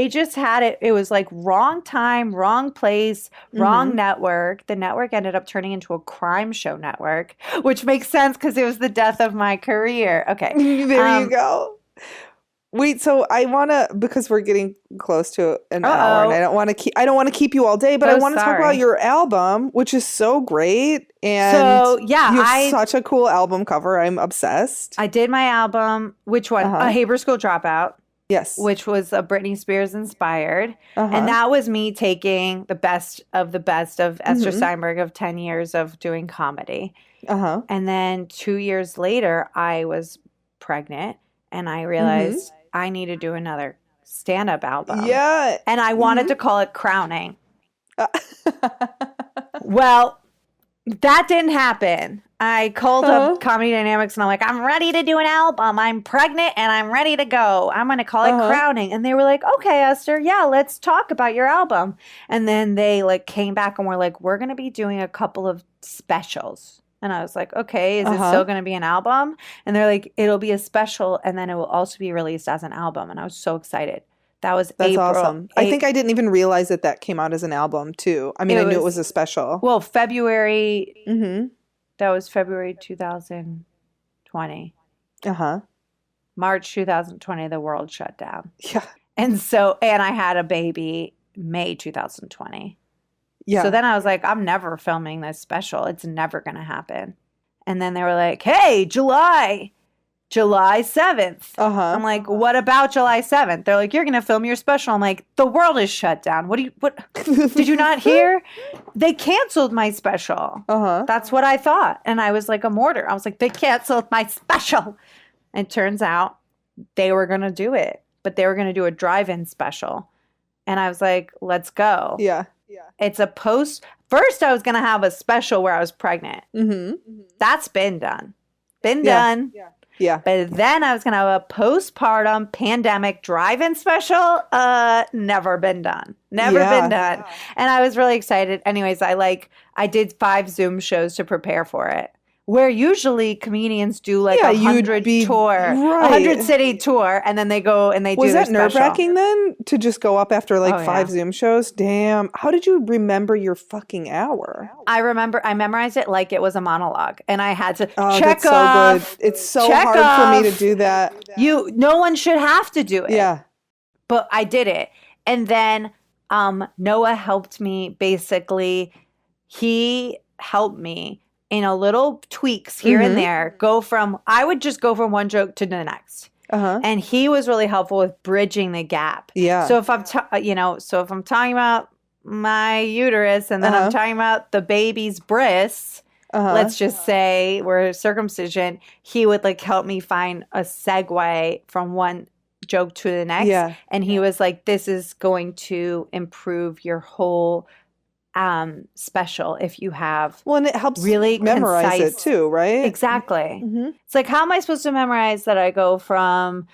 just had it. It was like wrong time, wrong place, wrong network. The network ended up turning into a crime show network, which makes sense because it was the death of my career. Okay. There you go. Wait, so I want to, because we're getting close to an hour, and I don't want to keep you all day, but I want to talk about your album, which is so great. And so, you have such a cool album cover. I'm obsessed. I did my album. Which one? A Haber School Dropout. Yes. Which was a Britney Spears inspired. And that was me taking the best of Ester Steinberg of 10 years of doing comedy. And then 2 years later, I was pregnant and I realized I need to do another stand-up album. Yeah. And I wanted to call it Crowning. Well, that didn't happen. I called up Comedy Dynamics and I'm like, I'm ready to do an album. I'm pregnant and I'm ready to go. I'm going to call it Crowning. And they were like, okay, Esther, yeah, let's talk about your album. And then they came back and were like, we're going to be doing a couple of specials. And I was like, okay, is it still going to be an album? And they're like, it'll be a special and then it will also be released as an album. And I was so excited. That's April. Awesome. I think I didn't even realize that came out as an album too. I mean, I knew it was a special. Well, February. That was February 2020. March 2020, the world shut down. Yeah. And I had a baby May 2020. Yeah. So then I was like, I'm never filming this special. It's never going to happen. And then they were like, hey, July 7th. I'm like, what about July 7th? They're like, you're going to film your special. I'm like, the world is shut down. What did you not hear? They canceled my special. That's what I thought. And I was like a mortar. I was like, they canceled my special. And it turns out they were going to do it, but they were going to do a drive-in special. And I was like, let's go. Yeah. It's a first I was going to have a special where I was pregnant. That's been done. Done. Yeah. But then I was going to have a postpartum pandemic drive-in special. Never been done. Never been done. And I was really excited. Anyways, I did 5 Zoom shows to prepare for it. Where usually comedians do a 100 tour, 100 city tour, and then they go and they do their special. Was that nerve-wracking then to just go up after 5 Zoom shows? Damn. How did you remember your fucking hour? I memorized it like it was a monologue, and I had to check off. So good. It's so hard for me to do that. No one should have to do it. Yeah. But I did it. And then Noah helped me basically he helped me in a little tweaks here and there I would just go from one joke to the next. And he was really helpful with bridging the gap. Yeah. So if I'm talking about my uterus and then I'm talking about the baby's breasts, let's just say we're circumcision, he would like help me find a segue from one joke to the next. Yeah. And he was like, this is going to improve your whole special if you have and it helps really memorize concise, it too, right? Exactly. It's like, how am I supposed to memorize that I go from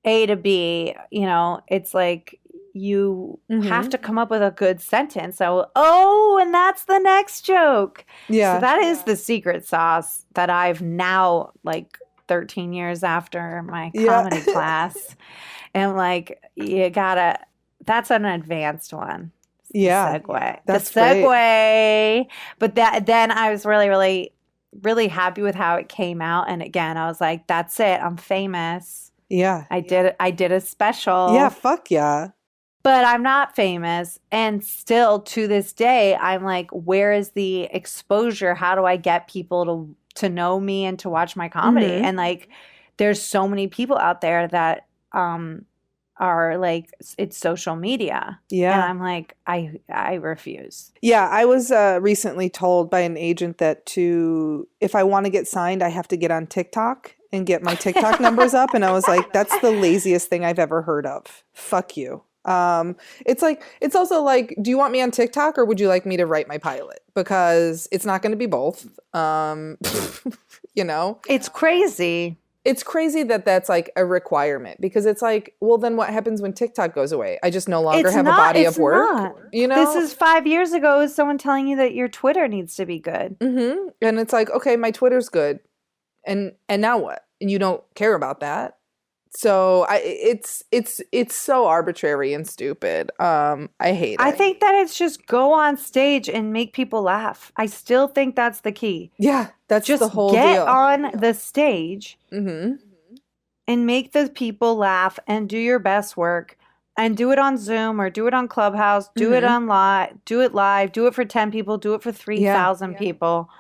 A to B? You know, it's like you have to come up with a good sentence. So, and that's the next joke. Yeah. So that is the secret sauce that I've now, like 13 years after my comedy class. And like, that's an advanced one. Yeah. Segue. That's the segue. Great. But then I was really, really, really happy with how it came out. And again, I was like, that's it. I'm famous. Yeah. I did a special. Yeah. Fuck yeah. But I'm not famous. And still to this day, I'm like, where is the exposure? How do I get people to know me and to watch my comedy? And like, there's so many people out there that are like, it's social media. Yeah. And I'm like, I refuse. Yeah. I was recently told by an agent that if I want to get signed, I have to get on TikTok and get my TikTok numbers up. And I was like, that's the laziest thing I've ever heard of. Fuck you. It's also like, do you want me on TikTok or would you like me to write my pilot? Because it's not going to be both. You know, it's crazy. It's crazy that that's like a requirement because it's like, well, then what happens when TikTok goes away? I just no longer have a body of work. Not. You know, this is 5 years ago. Is someone telling you that your Twitter needs to be good? And it's like, okay, my Twitter's good, and now what? And you don't care about that. So it's so arbitrary and stupid. I hate it. I think that it's just go on stage and make people laugh. I still think that's the key. Yeah, that's just the whole get deal. on the stage and make the people laugh and do your best work and do it on Zoom or do it on Clubhouse, do it on live, do it for 10 people, do it for 3,000 people.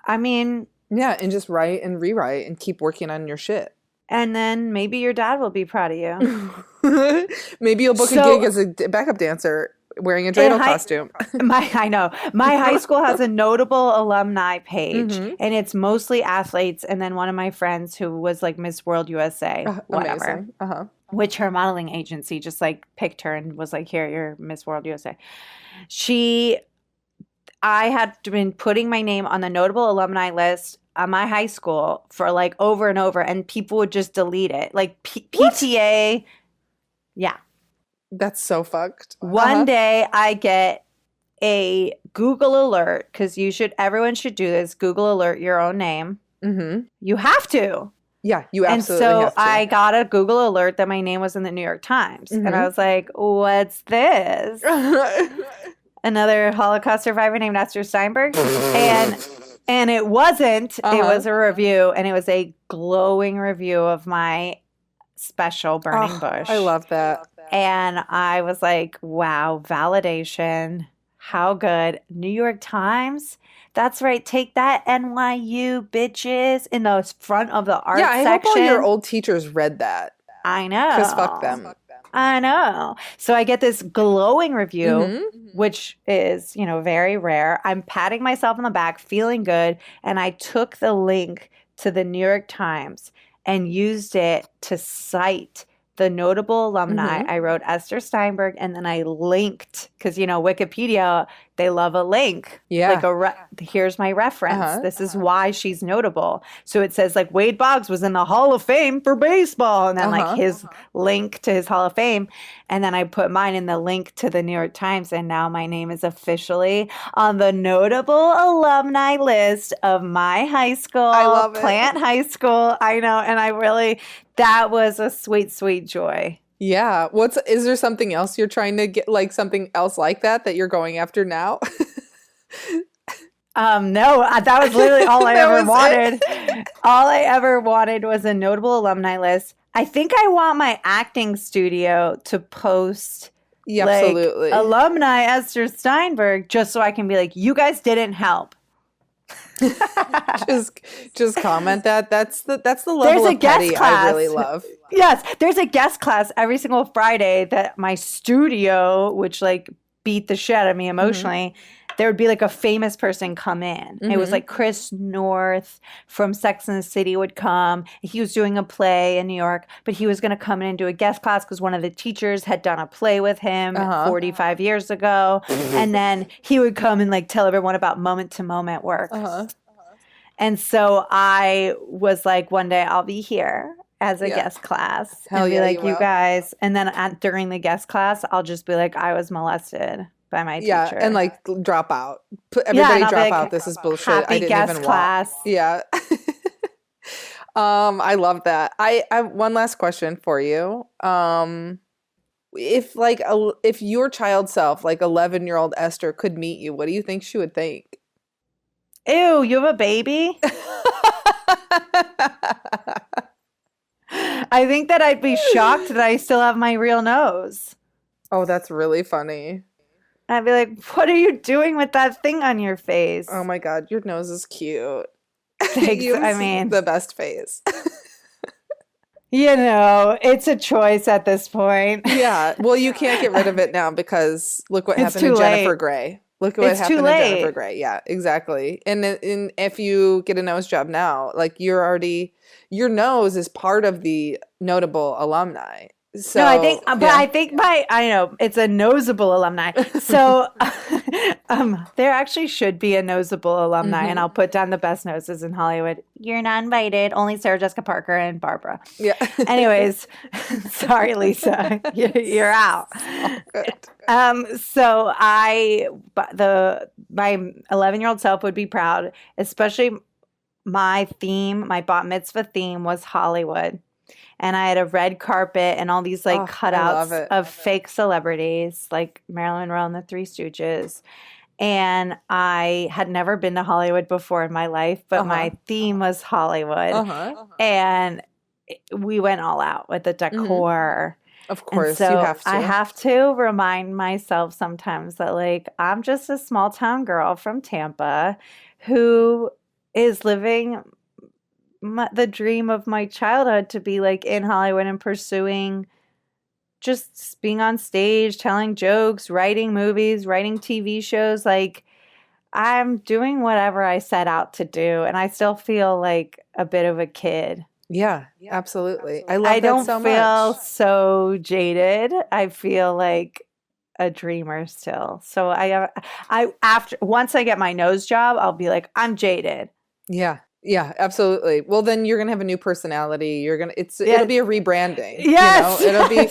I mean, yeah, and just write and rewrite and keep working on your shit. And then maybe your dad will be proud of you. Maybe you'll book a gig as a backup dancer wearing a dreidel costume. I know. My high school has a notable alumni page, and it's mostly athletes. And then one of my friends who was like Miss World USA, whatever, which her modeling agency just like picked her and was like, here, you're Miss World USA. I had been putting my name on the notable alumni list on my high school for like over and over, and people would just delete it. Like PTA. Yeah. That's so fucked. One day I get a Google alert, because everyone should do this. Google alert your own name. You have to. Yeah, you absolutely have to. And so I got a Google alert that my name was in the New York Times. And I was like, what's this? Another Holocaust survivor named Ester Steinberg. And it wasn't. It was a review, and it was a glowing review of my special Burning Bush. I love that. And I was like, wow, validation. How good. New York Times. That's right. Take that, NYU bitches, in the front of the art section. Yeah, I hope all your old teachers read that. I know. Because fuck them. I know. So I get this glowing review, which is, very rare. I'm patting myself on the back, feeling good. And I took the link to the New York Times and used it to cite the notable alumni. I wrote Ester Steinberg, and then I linked, because, Wikipedia, they love a link. Yeah. Like here's my reference. This is why she's notable. So it says like Wade Boggs was in the Hall of Fame for baseball, and then like his link to his Hall of Fame. And then I put mine in the link to the New York Times, and now my name is officially on the notable alumni list of my high school. I love it. Plant High School. I know. And that was a sweet, sweet joy. Yeah. Is there something else you're trying to get, like something else like that you're going after now? No, that was literally all I ever wanted. All I ever wanted was a notable alumni list. I think I want my acting studio to post Yeah, like, absolutely. alumni Ester Steinberg, just so I can be like, you guys didn't help. just comment that. That's the level There's a of guest petty class. I really love. Yes, there's a guest class every single Friday that my studio, which like beat the shit out of me emotionally, there would be like a famous person come in. It was like Chris North from Sex and the City would come. He was doing a play in New York, but he was going to come in and do a guest class because one of the teachers had done a play with him 45 years ago. And then he would come and like tell everyone about moment to moment work. And so I was like, one day I'll be here as a guest class. Hell and be yeah, like, you you will. guys. And then during the guest class, I'll just be like, I was molested by my teacher. Yeah, and like drop out. Everybody and drop like, out. This is bullshit. happy I didn't guest even class. watch. Yeah. I love that. I have one last question for you. If your child self, like 11-year-old Ester, could meet you, what do you think she would think? Ew, you have a baby? I think that I'd be shocked that I still have my real nose. Oh, that's really funny. I'd be like, what are you doing with that thing on your face? Oh my God, your nose is cute. Thanks. You I have mean, the best face. you know, it's a choice at this point. Yeah. Well, you can't get rid of it now because look what It's happened to too Jennifer late. Grey. Look at what It's happened too to Jennifer late. Grey. Yeah, exactly. And if you get a nose job now, like your nose is part of the notable alumni. So No, I think, but I think I know it's a noseable alumni. So, there actually should be a noseable alumni, and I'll put down the best noses in Hollywood. You're not invited. Only Sarah Jessica Parker and Barbara. Yeah. Anyways, sorry, Lisa, you're out. Good. So my 11-year-old self would be proud, especially my bat mitzvah theme was Hollywood. And I had a red carpet and all these like cutouts of fake celebrities like Marilyn Monroe and the Three Stooges. And I had never been to Hollywood before in my life, but my theme was Hollywood. And we went all out with the decor. Of course, so you have to. I have to remind myself sometimes that like I'm just a small town girl from Tampa who is living the dream of my childhood to be like in Hollywood and pursuing just being on stage, telling jokes, writing movies, writing TV shows. Like I'm doing whatever I set out to do, and I still feel like a bit of a kid. Yeah, absolutely. I love I that don't so feel much. so jaded. I feel like a dreamer still. So once I get my nose job, I'll be like, I'm jaded. Yeah. Yeah, absolutely. Well, then you're gonna have a new personality. It'll be a rebranding. Yes. You know? It'll be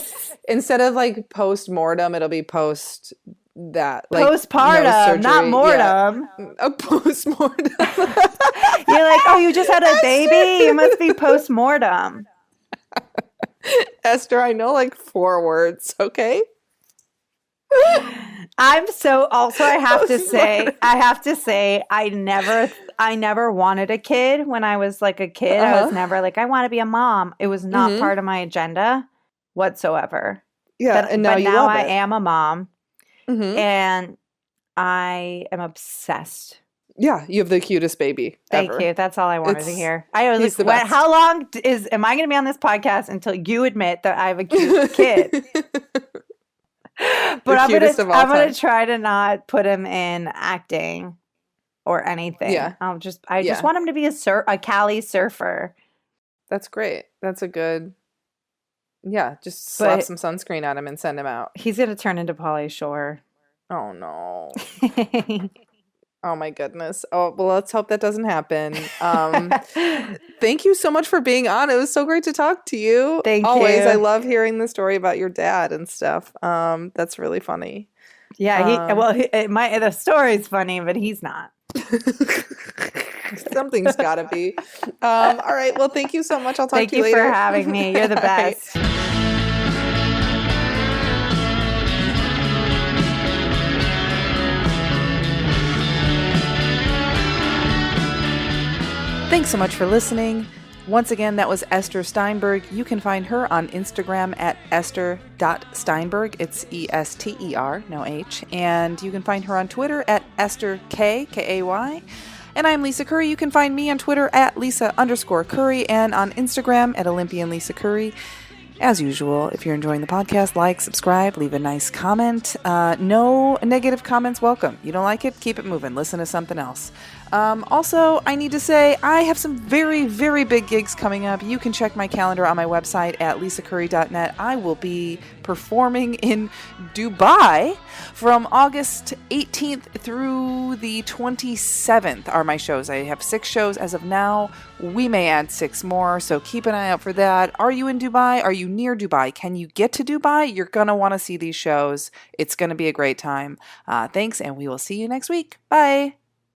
instead of like post-mortem, it'll be post that like postpartum, nose surgery. not mortem. Yeah. A post-mortem. You're like, oh, you just had a baby? You must be post-mortem. Ester, I know like 4 words, okay? I have to say, I never wanted a kid when I was like a kid. I was never like, I want to be a mom. It was not part of my agenda whatsoever. Yeah, and now you love I it. am a mom, and I am obsessed. Yeah, you have the cutest baby Thank ever. you. That's all I wanted to hear. I was he's the like, best. how long am I going to be on this podcast until you admit that I have a cute kid? But I'm gonna try to not put him in acting or anything. Yeah. I just want him to be a Cali surfer. That's great. That's a good. Yeah, just slap some sunscreen on him and send him out. He's gonna turn into Pauly Shore. Oh no. Oh my goodness. Oh, well, let's hope that doesn't happen. Thank you so much for being on. It was so great to talk to you. Thank you. Always. I love hearing the story about your dad and stuff. That's really funny. Yeah. The story's funny, but he's not. Something's got to be. All right. Well, thank you so much. I'll talk to you later. Thank you for having me. You're the best. Thanks so much for listening. Once again, that was Ester Steinberg. You can find her on Instagram at ester.steinberg. It's Ester, no H. And you can find her on Twitter at Ester K-A-Y. And I'm Lisa Curry. You can find me on Twitter at Lisa_Curry and on Instagram at olympianlisacurry. As usual, if you're enjoying the podcast, like, subscribe, leave a nice comment. No negative comments welcome. You don't like it? Keep it moving. Listen to something else. Also, I need to say I have some very, very big gigs coming up. You can check my calendar on my website at lisacurry.net. I will be performing in Dubai from August 18th through the 27th are my shows. I have 6 shows as of now. We may add 6 more, so keep an eye out for that. Are you in Dubai? Are you near Dubai? Can you get to Dubai? You're going to want to see these shows. It's going to be a great time. Thanks, and we will see you next week. Bye.